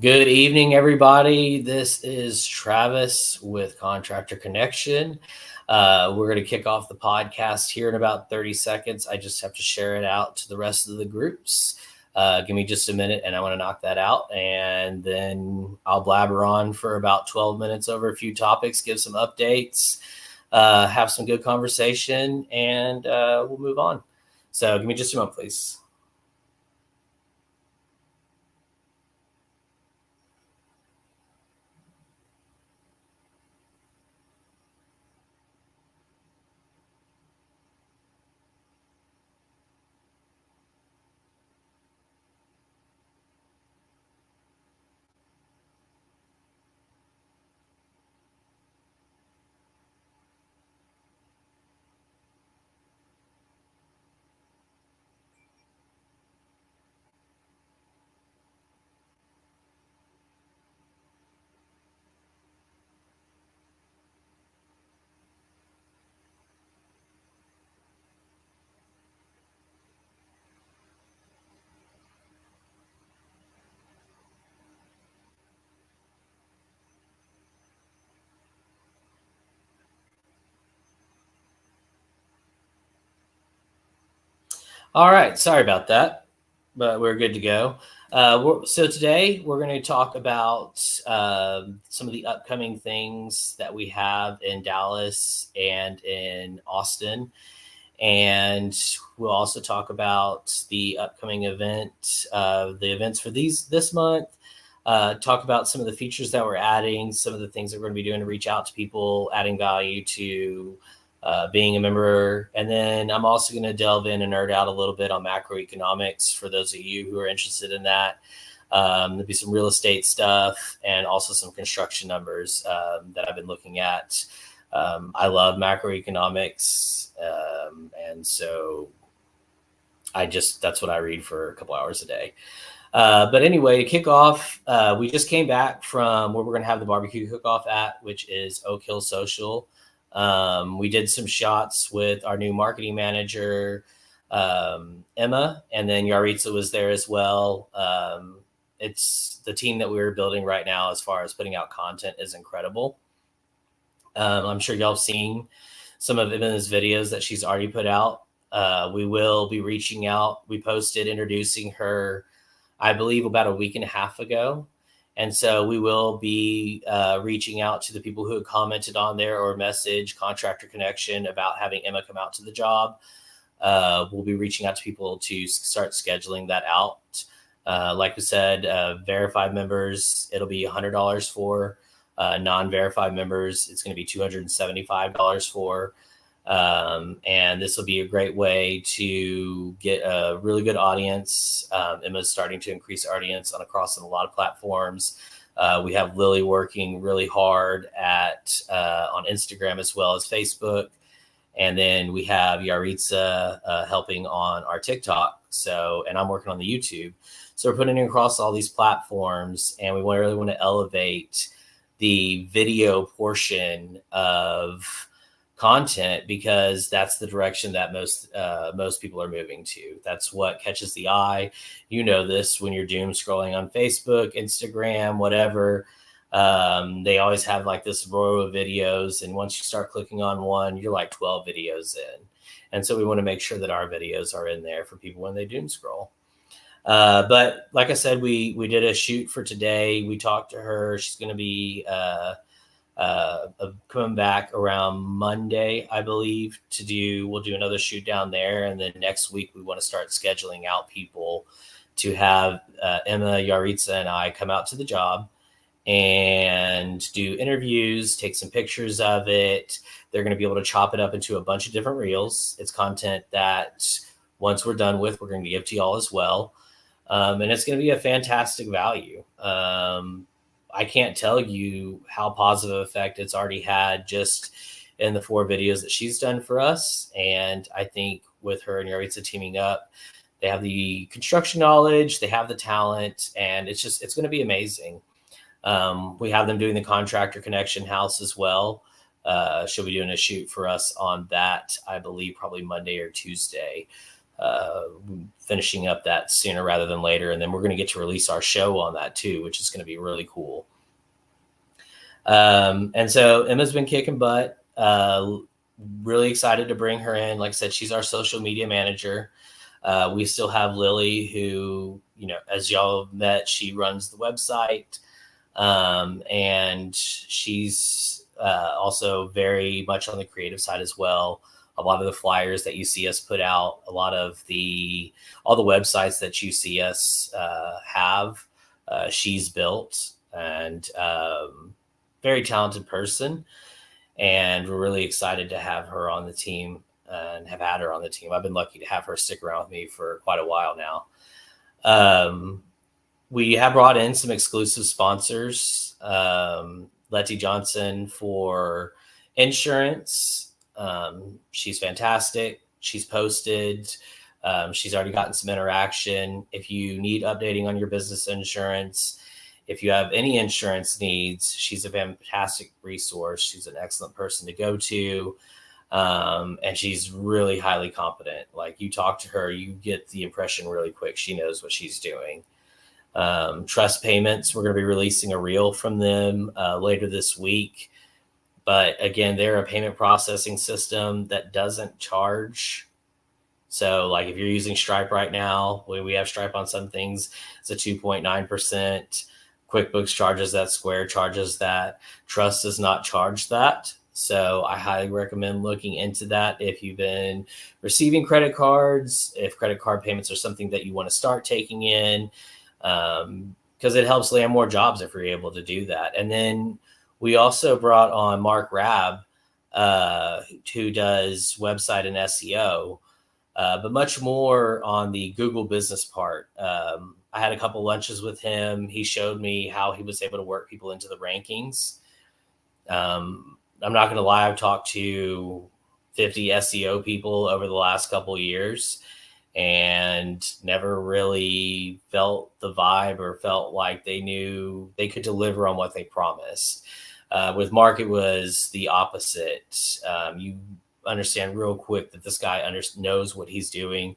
Good evening, everybody. This is Travis with Contractor Connection. We're going to kick off the podcast here in about 30 seconds. I just have to share it out to the rest of the groups. Give me just a minute and I want to knock that out. And then I'll blabber on for about 12 minutes over a few topics, give some updates, have some good conversation, and we'll move on. So give me just a moment, please. All right, sorry about that, but we're good to go. So today we're going to talk about some of the upcoming things that we have in Dallas and in Austin, and we'll also talk about the upcoming the events for this month. Talk about some of the features that we're adding, some of the things that we're going to be doing to reach out to people, adding value to being a member. And then I'm also going to delve in and nerd out a little bit on macroeconomics for those of you who are interested in that. There'll be some real estate stuff and also some construction numbers that I've been looking at. I love macroeconomics. And so that's what I read for a couple hours a day. But anyway, to kick off, we just came back from where we're going to have the barbecue cook-off at, which is Oak Hill Social. We did some shots with our new marketing manager, Emma, and then Yaritza was there as well. It's the team that we're building right now as far as putting out content is incredible. I'm sure y'all have seen some of Emma's videos that she's already put out. We will be reaching out. We posted introducing her, I believe, about a week and a half ago. And so we will be reaching out to the people who have commented on there or message Contractor Connection about having Emma come out to the job. We'll be reaching out to people to start scheduling that out. Like we said, verified members, it'll be $100 for. Non-verified members, it's going to be $275 for. And this will be a great way to get a really good audience. Emma's starting to increase audience across a lot of platforms. We have Lily working really hard on Instagram as well as Facebook. And then we have Yaritza helping on our TikTok. And I'm working on the YouTube. So we're putting it across all these platforms, and we really want to elevate the video portion of content because that's the direction that most people are moving to. That's what catches the eye. You know this when you're doom scrolling on Facebook, Instagram, whatever. They always have like this row of videos, and once you start clicking on one, you're like 12 videos in. And so we want to make sure that our videos are in there for people when they doom scroll. But like I said, we did a shoot for today. We talked to her. She's going to be coming back around Monday, I believe, we'll do another shoot down there. And then next week, we want to start scheduling out people to have Emma, Yaritza, and I come out to the job and do interviews, take some pictures of it. They're going to be able to chop it up into a bunch of different reels. It's content that once we're done with, we're going to give to y'all as well. And it's going to be a fantastic value. I can't tell you how positive effect it's already had just in the 4 videos that she's done for us. And I think with her and Yaritza teaming up, they have the construction knowledge, they have the talent, and it's going to be amazing. We have them doing the Contractor Connection house as well. She'll be doing a shoot for us on that, I believe, probably Monday or Tuesday. finishing up that sooner rather than later. And then we're going to get to release our show on that too, which is going to be really cool. And so Emma's been kicking butt. Really excited to bring her in. Like I said, she's our social media manager. We still have Lily, who, as y'all met, she runs the website. And she's also very much on the creative side as well. A lot of the flyers that you see us put out, all the websites that you see us have, she's built, and very talented person. And we're really excited to have her on the team and have had her on the team. I've been lucky to have her stick around with me for quite a while now. We have brought in some exclusive sponsors. Letty Johnson for insurance. She's fantastic. She's posted. She's already gotten some interaction. If you need updating on your business insurance, if you have any insurance needs, she's a fantastic resource. She's an excellent person to go to. And she's really highly competent. Like, you talk to her, you get the impression really quick. She knows what she's doing. Trust Payments, we're going to be releasing a reel from them later this week. But again, they're a payment processing system that doesn't charge. So like, if you're using Stripe right now, we have Stripe on some things, it's a 2.9%. QuickBooks charges that, Square charges that. Trust does not charge that. So I highly recommend looking into that if you've been receiving credit cards, if credit card payments are something that you want to start taking in, because it helps land more jobs if you're able to do that. And then we also brought on Mark Rabb, who does website and SEO, but much more on the Google business part. I had a couple lunches with him. He showed me how he was able to work people into the rankings. I'm not going to lie, I've talked to 50 SEO people over the last couple of years and never really felt the vibe or felt like they knew they could deliver on what they promised. With Mark, it was the opposite. You understand real quick that this guy knows what he's doing.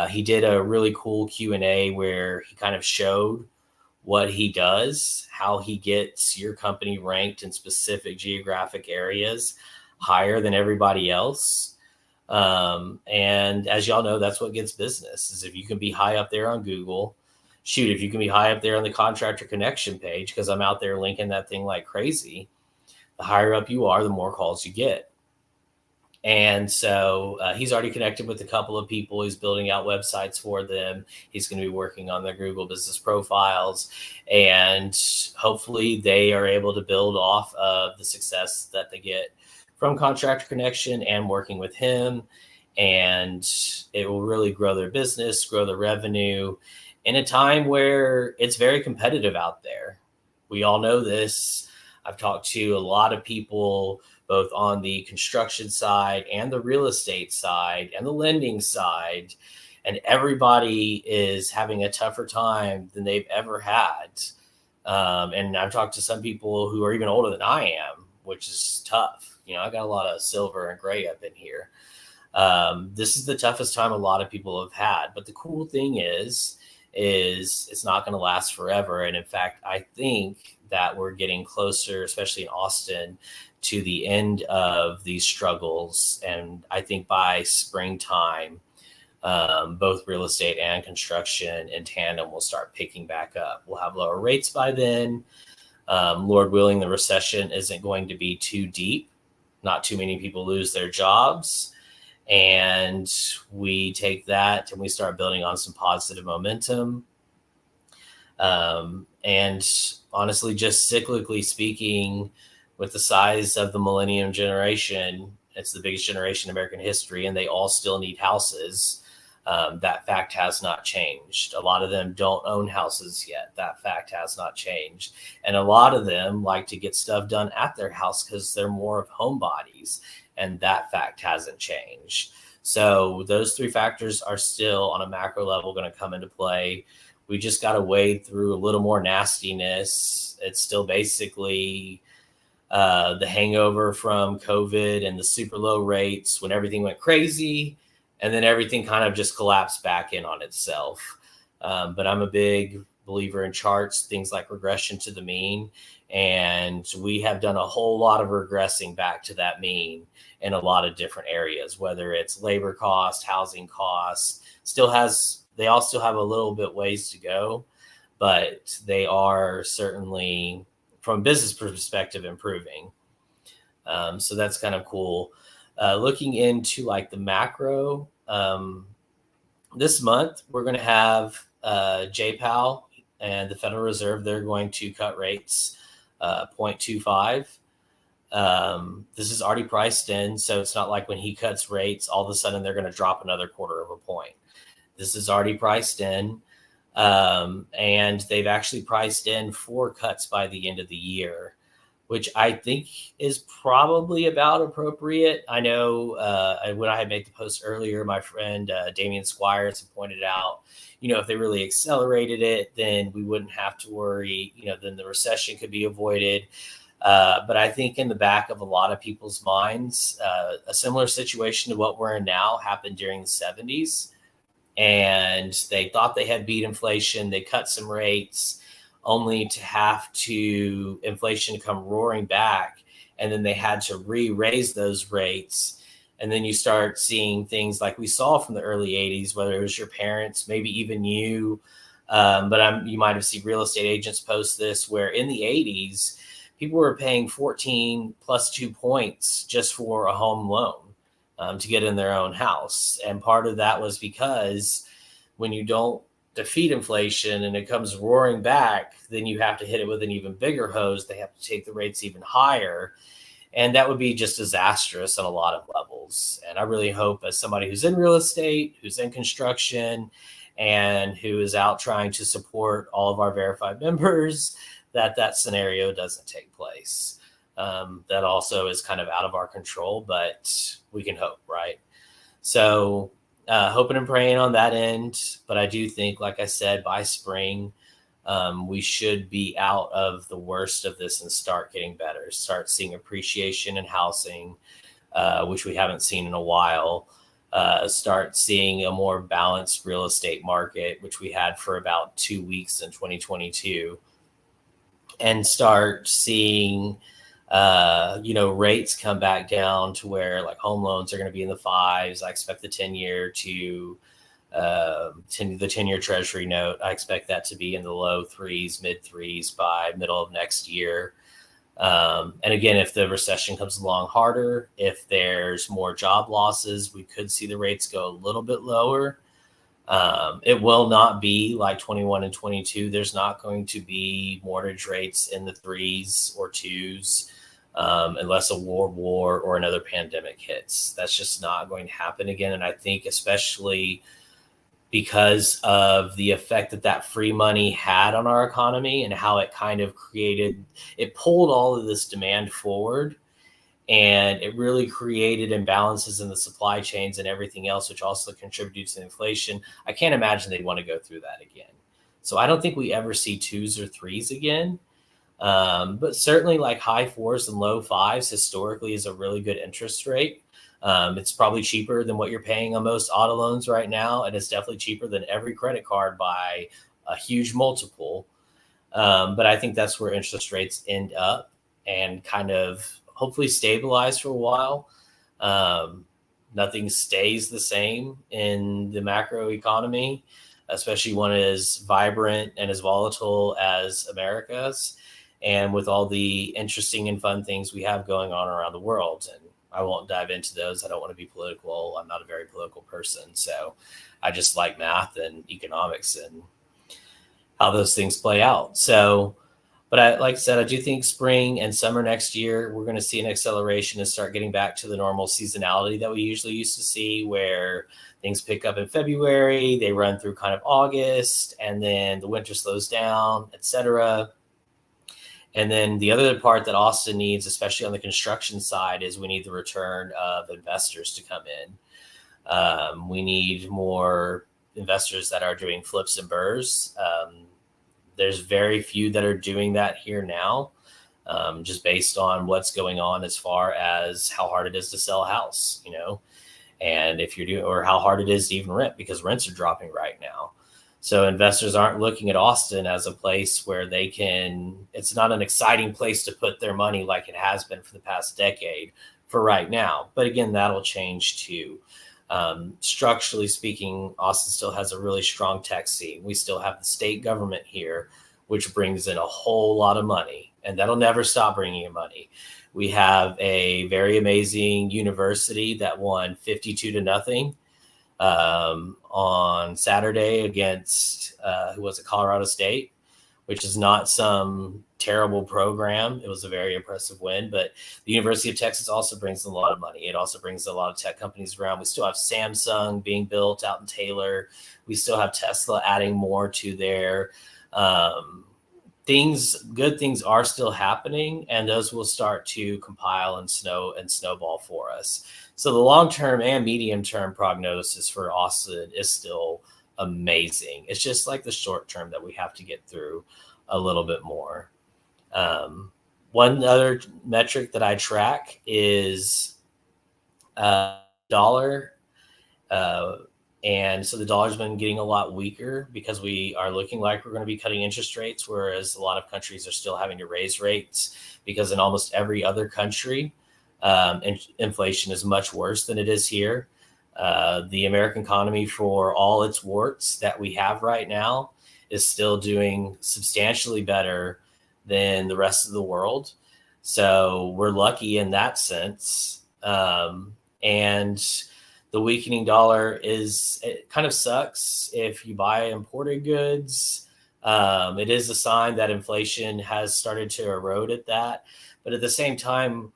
He did a really cool Q&A where he kind of showed what he does, how he gets your company ranked in specific geographic areas higher than everybody else. And as y'all know, that's what gets business, is if you can be high up there on Google. Shoot, if you can be high up there on the Contractor Connection page, because I'm out there linking that thing like crazy, the higher up you are, the more calls you get. And so he's already connected with a couple of people. He's building out websites for them. He's going to be working on their Google business profiles. And hopefully they are able to build off of the success that they get from Contractor Connection and working with him. And it will really grow their business, grow their revenue in a time where it's very competitive out there. We all know this. I've talked to a lot of people, both on the construction side and the real estate side and the lending side, and everybody is having a tougher time than they've ever had. And I've talked to some people who are even older than I am, which is tough. I got a lot of silver and gray up in here. This is the toughest time a lot of people have had. But the cool thing is it's not going to last forever. And in fact, I think that we're getting closer, especially in Austin, to the end of these struggles. And I think by springtime, both real estate and construction in tandem will start picking back up. We'll have lower rates by then. Lord willing, the recession isn't going to be too deep. Not too many people lose their jobs. And we take that and we start building on some positive momentum. And honestly, just cyclically speaking, with the size of the millennium generation, it's the biggest generation in American history, and they all still need houses. That fact has not changed. A lot of them don't own houses yet. That fact has not changed. And a lot of them like to get stuff done at their house because they're more of homebodies, and that fact hasn't changed. So those three factors are still on a macro level going to come into play. We just got to wade through a little more nastiness. It's still basically the hangover from COVID and the super low rates when everything went crazy. and then everything kind of just collapsed back in on itself. But I'm a big believer in charts, things like regression to the mean. And we have done a whole lot of regressing back to that mean in a lot of different areas, whether it's labor cost, housing costs, they all still have a little bit ways to go, but they are certainly, from a business perspective, improving. So that's kind of cool. Looking into like the macro, this month we're going to have JPAL and the Federal Reserve. They're going to cut rates 0.25. This is already priced in, so it's not like when he cuts rates, all of a sudden they're going to drop another quarter of a point. This is already priced in, and they've actually priced in 4 cuts by the end of the year, which I think is probably about appropriate. I know when I had made the post earlier, my friend Damian Squires had pointed out, if they really accelerated it, then we wouldn't have to worry, then the recession could be avoided. But I think in the back of a lot of people's minds, a similar situation to what we're in now happened during the 70s. And they thought they had beat inflation. They cut some rates only to have inflation come roaring back. And then they had to re-raise those rates. And then you start seeing things like we saw from the early 80s, whether it was your parents, maybe even you. But you might have seen real estate agents post this, where in the 80s, people were paying 14 plus 2 points just for a home loan to get in their own house. And part of that was because when you don't defeat inflation and it comes roaring back, then you have to hit it with an even bigger hose. They have to take the rates even higher. And that would be just disastrous on a lot of levels. And I really hope, as somebody who's in real estate, who's in construction, and who is out trying to support all of our verified members, that scenario doesn't take place. That also is kind of out of our control, but we can hope, right? So hoping and praying on that end. But I do think, like I said, by spring, we should be out of the worst of this and start getting better, start seeing appreciation in housing, which we haven't seen in a while, start seeing a more balanced real estate market, which we had for about 2 weeks in 2022, and start seeing rates come back down to where like home loans are going to be in the 5s. I expect the 10-year the 10-year treasury note, I expect that to be in the low 3s, mid 3s by middle of next year. And again, if the recession comes along harder, if there's more job losses, we could see the rates go a little bit lower. It will not be like 21 and 22. There's not going to be mortgage rates in the 3s or 2s unless a world war or another pandemic hits. That's just not going to happen again. And I think especially because of the effect that free money had on our economy and how it kind of it pulled all of this demand forward. And it really created imbalances in the supply chains and everything else, which also contributed to inflation. I can't imagine they'd want to go through that again. So I don't think we ever see 2s or 3s again. But certainly like high 4s and low 5s historically is a really good interest rate. It's probably cheaper than what you're paying on most auto loans right now. And it's definitely cheaper than every credit card by a huge multiple. But I think that's where interest rates end up and kind of hopefully stabilize for a while. Nothing stays the same in the macro economy, especially one as vibrant and as volatile as America's, and with all the interesting and fun things we have going on around the world. And I won't dive into those. I don't want to be political. I'm not a very political person. So I just like math and economics and how those things play out. So, but like I said, I do think spring and summer next year, we're going to see an acceleration and start getting back to the normal seasonality that we usually used to see, where things pick up in February, they run through kind of August, and then the winter slows down, etc. And then the other part that Austin needs, especially on the construction side, is we need the return of investors to come in. We need more investors that are doing flips and burrs. There's very few that are doing that here now, just based on what's going on as far as how hard it is to sell a house, and if you're doing, or how hard it is to even rent, because rents are dropping right now. So investors aren't looking at Austin as a place where they can, it's not an exciting place to put their money like it has been for the past decade for right now. But again, that'll change too. Structurally speaking, Austin still has a really strong tech scene. We still have the state government here, which brings in a whole lot of money, and that'll never stop bringing in money. We have a very amazing university that won 52-0 on Saturday against who was it, Colorado State, which is not some terrible program. It was a very impressive win, but the University of Texas also brings a lot of money. It also brings a lot of tech companies around. We still have Samsung being built out in Taylor. We still have Tesla adding more to their good things are still happening, and those will start to compile and snowball for us. So the long-term and medium-term prognosis for Austin is still amazing. It's just like the short-term that we have to get through a little bit more. One other metric that I track is dollar. And so the dollar's been getting a lot weaker because we are looking like we're going to be cutting interest rates, whereas a lot of countries are still having to raise rates, because in almost every other country, inflation is much worse than it is here. The American economy, for all its warts that we have right now, is still doing substantially better than the rest of the world. So we're lucky in that sense. And the weakening dollar it kind of sucks if you buy imported goods. It is a sign that inflation has started to erode at that. But at the same time,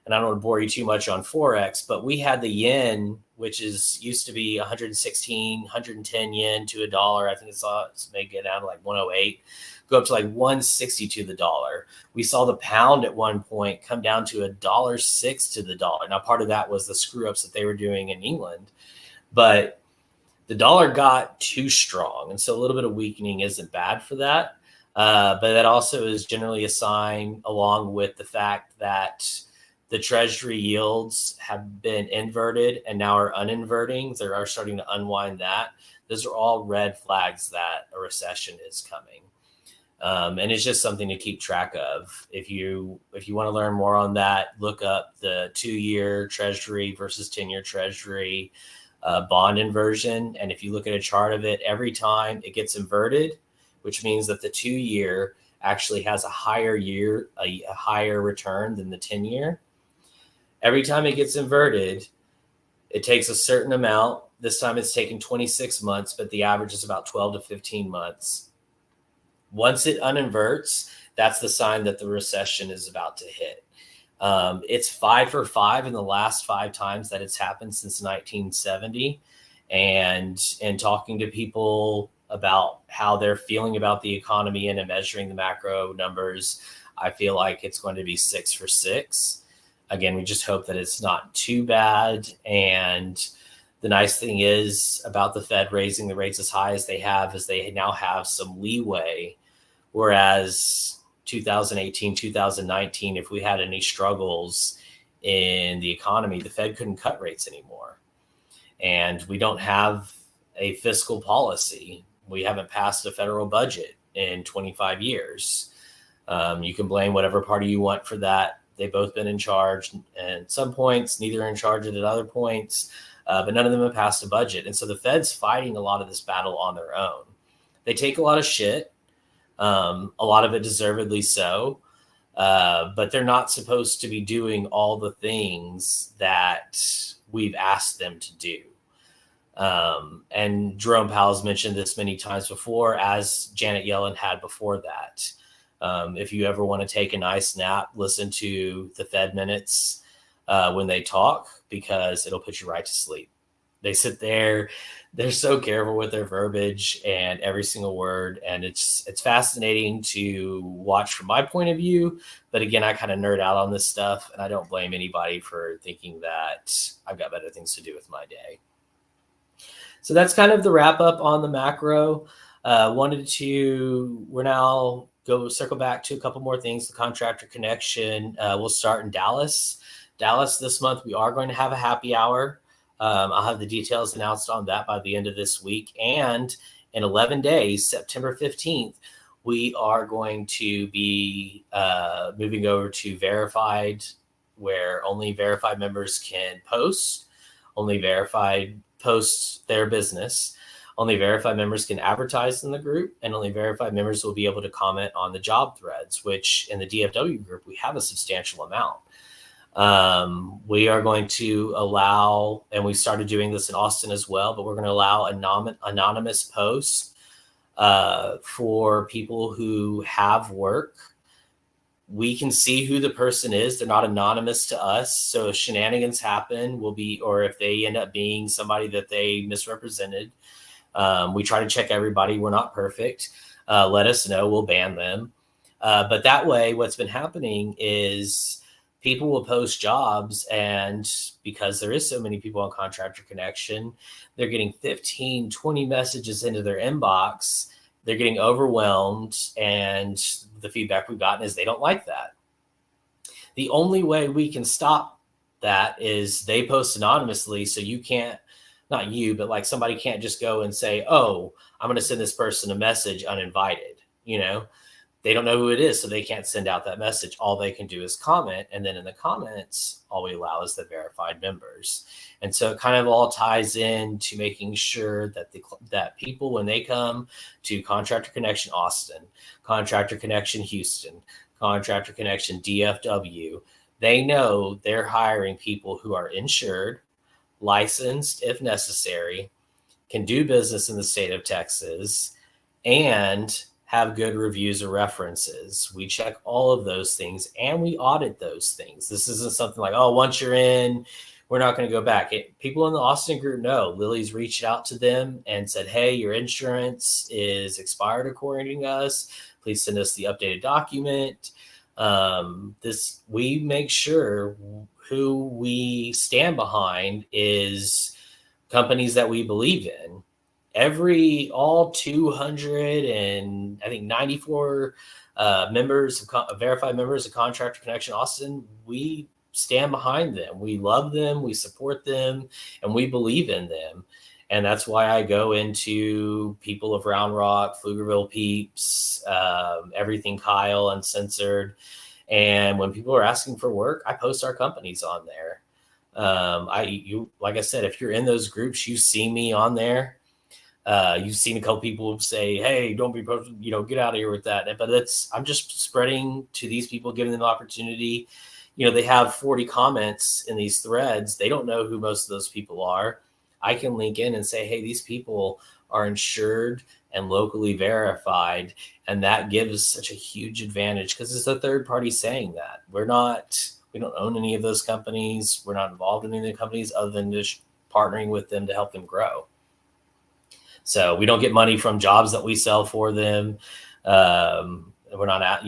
and I don't want to bore you too much on Forex, but we had the yen, which used to be 116, 110 yen to a dollar. I think it's may get down to like 108, go up to like 160 to the dollar. We saw the pound at one point come down to $1.06 to the dollar. Now, part of that was the screw ups that they were doing in England, but the dollar got too strong. And so a little bit of weakening isn't bad for that. But that also is generally a sign, along with the fact that the treasury yields have been inverted and now are uninverting. They are starting to unwind that. Those are all red flags that a recession is coming. And it's just something to keep track of. If you want to learn more on that, look up the 2-year treasury versus 10-year treasury bond inversion. And if you look at a chart of it, every time it gets inverted, which means that the 2-year actually has a higher return than the 10-year. Every time it gets inverted, it takes a certain amount. This time it's taking 26 months, but the average is about 12 to 15 months. Once it uninverts, that's the sign that the recession is about to hit. It's 5 for 5 in the last 5 times that it's happened since 1970. And talking to people about how they're feeling about the economy and measuring the macro numbers, I feel like it's going to be 6 for 6. Again, we just hope that it's not too bad. And the nice thing is about the Fed raising the rates as high as they have is they now have some leeway. Whereas 2018, 2019, if we had any struggles in the economy, the Fed couldn't cut rates anymore. And we don't have a fiscal policy. We haven't passed a federal budget in 25 years. You can blame whatever party you want for that. They've both been in charge, and at some points, neither are in charge at other points, but none of them have passed a budget. And so the Fed's fighting a lot of this battle on their own. They take a lot of shit, a lot of it deservedly so, but they're not supposed to be doing all the things that we've asked them to do. And Jerome Powell's mentioned this many times before, as Janet Yellen had before that. If you ever want to take a nice nap, listen to the Fed minutes when they talk, because it'll put you right to sleep. They sit there, they're so careful with their verbiage and every single word. And it's fascinating to watch from my point of view. But again, I kind of nerd out on this stuff, and I don't blame anybody for thinking that I've got better things to do with my day. So that's kind of the wrap up on the macro. We're now go circle back to a couple more things. The Contractor Connection will start in Dallas. This month, we are going to have a happy hour. I'll have the details announced on that by the end of this week. And in 11 days, September 15th, we are going to be moving over to verified, where only verified members can post, only verified posts their business. Only verified members can advertise in the group, and only verified members will be able to comment on the job threads, which in the DFW group, we have a substantial amount. We are going to allow, and we started doing this in Austin as well, but we're going to allow anonymous posts for people who have work. We can see who the person is. They're not anonymous to us. So if shenanigans happen, or if they end up being somebody that they misrepresented, we try to check everybody. We're not perfect. Let us know. We'll ban them. But that way, what's been happening is people will post jobs, and because there is so many people on Contractor Connection, they're getting 15, 20 messages into their inbox. They're getting overwhelmed, and the feedback we've gotten is they don't like that. The only way we can stop that is they post anonymously, so you can't, not you, but like somebody can't just go and say, oh, I'm going to send this person a message uninvited. They don't know who it is, so they can't send out that message. All they can do is comment. And then in the comments, all we allow is the verified members. And so it kind of all ties into making sure that that people, when they come to Contractor Connection Austin, Contractor Connection Houston, Contractor Connection DFW, they know they're hiring people who are insured, licensed if necessary, can do business in the state of Texas, and have good reviews or references. We check all of those things, and we audit those things. This isn't something like, oh, once you're in, we're not going to go back. People in the Austin group know. Lily's reached out to them and said, hey, your insurance is expired according to us. Please send us the updated document. We make sure who we stand behind is companies that we believe in. All 200 and I think 94 verified members of Contractor Connection Austin, we stand behind them. We love them, we support them, and we believe in them. And that's why I go into people of Round Rock, Pflugerville Peeps, everything Kyle, Uncensored. And when people are asking for work, I post our companies on there. Like I said, if you're in those groups, you see me on there. You've seen a couple people say, hey, don't be, get out of here with that. But I'm just spreading to these people, giving them the opportunity. They have 40 comments in these threads. They don't know who most of those people are. I can link in and say, hey, these people are insured and locally verified. And that gives such a huge advantage because it's a third party saying that. We don't own any of those companies. We're not involved in any of the companies other than just partnering with them to help them grow. So we don't get money from jobs that we sell for them. We're not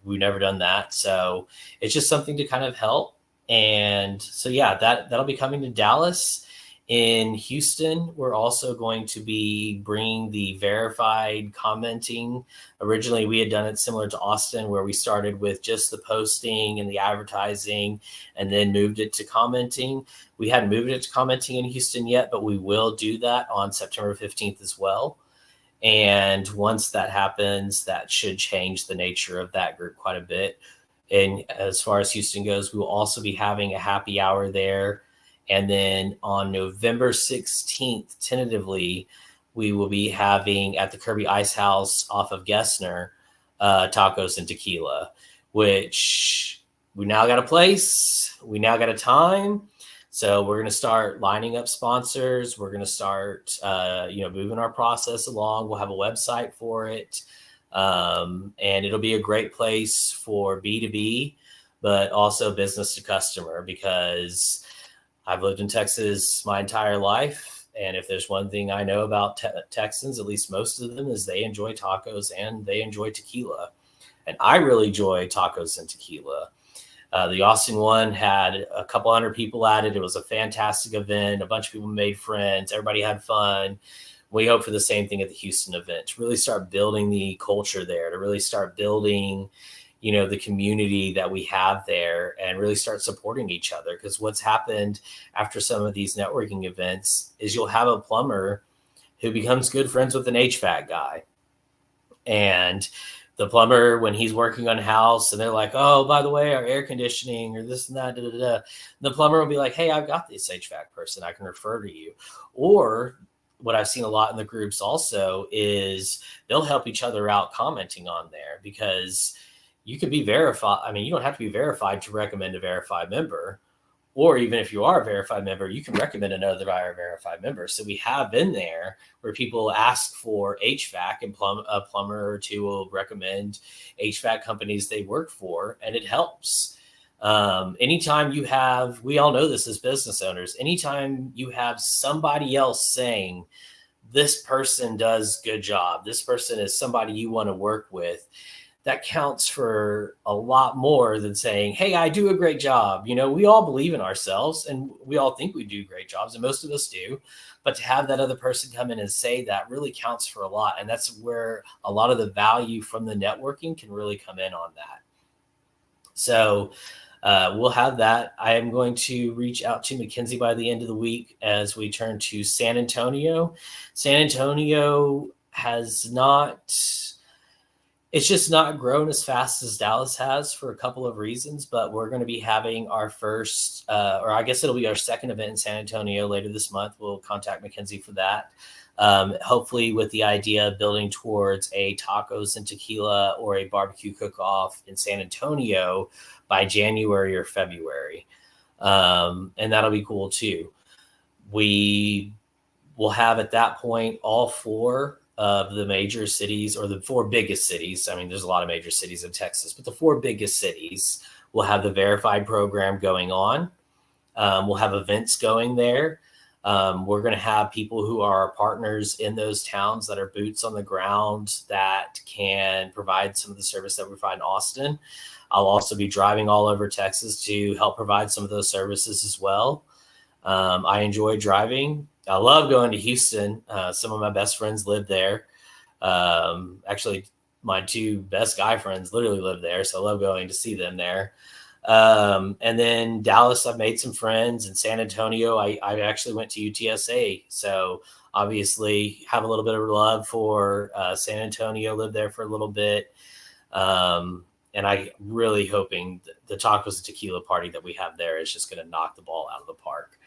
we've never done that. So it's just something to kind of help. And so, yeah, that'll be coming to Dallas. In Houston, we're also going to be bringing the verified commenting. Originally, we had done it similar to Austin, where we started with just the posting and the advertising and then moved it to commenting. We hadn't moved it to commenting in Houston yet, but we will do that on September 15th as well. And once that happens, that should change the nature of that group quite a bit. And as far as Houston goes, we will also be having a happy hour there. And then on November 16th, tentatively, we will be having at the Kirby Ice House off of Gessner, tacos and tequila, which we now got a place. We now got a time. So we're going to start lining up sponsors. We're going to start, moving our process along. We'll have a website for it. And it'll be a great place for B2B, but also business to customer, because I've lived in Texas my entire life. And if there's one thing I know about Texans, at least most of them, is they enjoy tacos and they enjoy tequila. And I really enjoy tacos and tequila. The Austin one had a couple hundred people at it. It was a fantastic event. A bunch of people made friends. Everybody had fun. We hope for the same thing at the Houston event, to really start building the culture there, to really start building, the community that we have there and really start supporting each other. Because what's happened after some of these networking events is you'll have a plumber who becomes good friends with an HVAC guy. And the plumber, when he's working on a house and they're like, oh, by the way, our air conditioning or this and that, the plumber will be like, hey, I've got this HVAC person, I can refer to you. Or what I've seen a lot in the groups also is they'll help each other out commenting on there, because you can be verified. I mean, you don't have to be verified to recommend a verified member. Or even if you are a verified member, you can recommend another verified member. So we have been there where people ask for HVAC, and a plumber or two will recommend HVAC companies they work for, and it helps. Anytime you have, we all know this as business owners, anytime you have somebody else saying, this person does good job, this person is somebody you want to work with, that counts for a lot more than saying, hey, I do a great job. We all believe in ourselves and we all think we do great jobs, and most of us do. But to have that other person come in and say that really counts for a lot. And that's where a lot of the value from the networking can really come in on that. So we'll have that. I am going to reach out to Mackenzie by the end of the week as we turn to San Antonio. San Antonio has not... It's just not grown as fast as Dallas has for a couple of reasons, but we're going to be having our first, or I guess it'll be our second event in San Antonio later this month. We'll contact Mackenzie for that. Hopefully with the idea of building towards a tacos and tequila or a barbecue cook-off in San Antonio by January or February. And that'll be cool too. We will have at that point all four of the major cities, or the four biggest cities. I mean, there's a lot of major cities in Texas, but the four biggest cities will have the verified program going on. We'll have events going there. We're going to have people who are our partners in those towns that are boots on the ground that can provide some of the service that we find in Austin. I'll also be driving all over Texas to help provide some of those services as well. I enjoy driving. I love going to Houston. Some of my best friends live there. Actually, my two best guy friends literally live there, so I love going to see them there. And then Dallas, I've made some friends. In San Antonio, I actually went to UTSA, so obviously have a little bit of love for San Antonio, lived there for a little bit. And I really hoping the tacos and tequila party that we have there is just going to knock the ball out of the park.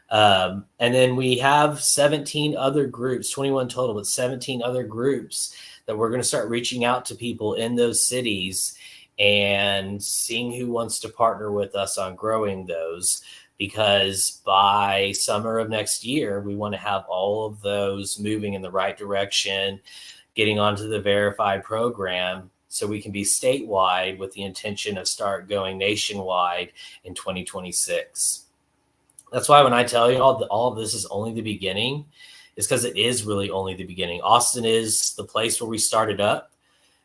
And then we have 17 other groups, 21 total, but 17 other groups that we're going to start reaching out to people in those cities and seeing who wants to partner with us on growing those, because by summer of next year, we want to have all of those moving in the right direction, getting onto the verified program so we can be statewide with the intention of start going nationwide in 2026. That's why when I tell you all of this is only the beginning, is because it is really only the beginning. Austin is the place where we started up.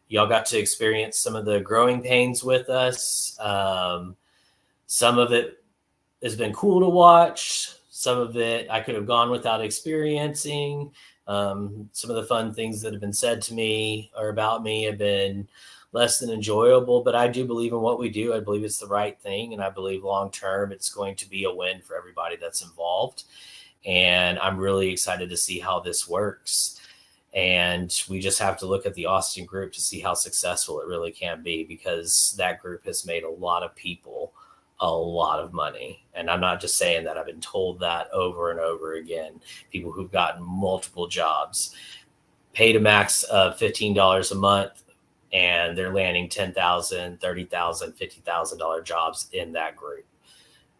Y'all got to experience some of the growing pains with us. Some of it has been cool to watch. Some of it I could have gone without experiencing. Some of the fun things that have been said to me or about me have been less than enjoyable, but I do believe in what we do. I believe it's the right thing, and I believe long-term it's going to be a win for everybody that's involved. And I'm really excited to see how this works. And we just have to look at the Austin group to see how successful it really can be, because that group has made a lot of people a lot of money. And I'm not just saying that. I've been told that over and over again. People who've gotten multiple jobs, paid a max of $15 a month, and they're landing $10,000, $30,000, $50,000 jobs in that group.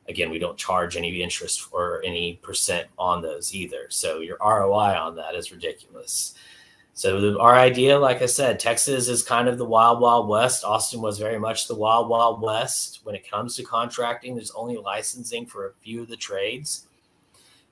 Again, we don't charge any interest or any percent on those either. So your ROI on that is ridiculous. So our idea, like I said, Texas is kind of the wild, wild west. Austin was very much the wild, wild west. When it comes to contracting, there's only licensing for a few of the trades.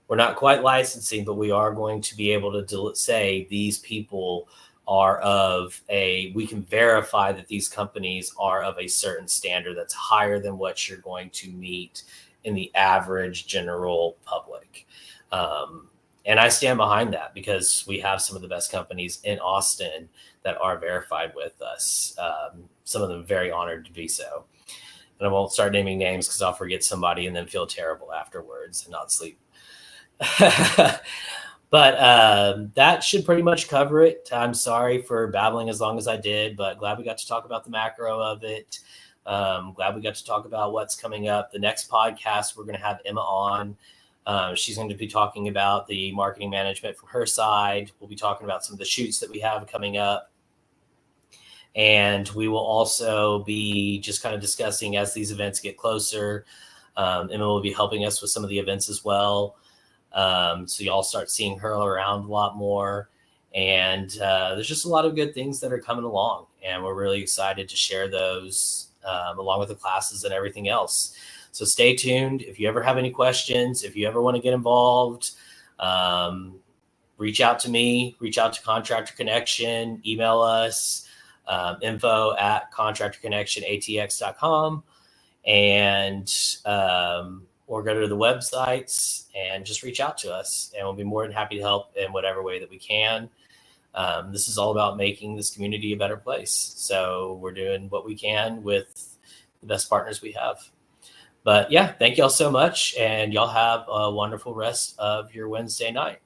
We're not quite licensing, but we are going to be able to say these people we can verify that these companies are of a certain standard that's higher than what you're going to meet in the average general public. And I stand behind that because we have some of the best companies in Austin that are verified with us. Some of them very honored to be so. And I won't start naming names because I'll forget somebody and then feel terrible afterwards and not sleep. But that should pretty much cover it. I'm sorry for babbling as long as I did, but glad we got to talk about the macro of it. Glad we got to talk about what's coming up. The next podcast, we're going to have Emma on. She's going to be talking about the marketing management from her side. We'll be talking about some of the shoots that we have coming up. And we will also be just kind of discussing as these events get closer. Emma will be helping us with some of the events as well. So y'all start seeing her around a lot more. And there's just a lot of good things that are coming along. And we're really excited to share those along with the classes and everything else. So stay tuned. If you ever have any questions, if you ever want to get involved, reach out to me, reach out to Contractor Connection, email us, info@contractorconnectionatx.com, and or go to the websites and just reach out to us. And we'll be more than happy to help in whatever way that we can. This is all about making this community a better place. So we're doing what we can with the best partners we have. But yeah, thank y'all so much. And y'all have a wonderful rest of your Wednesday night.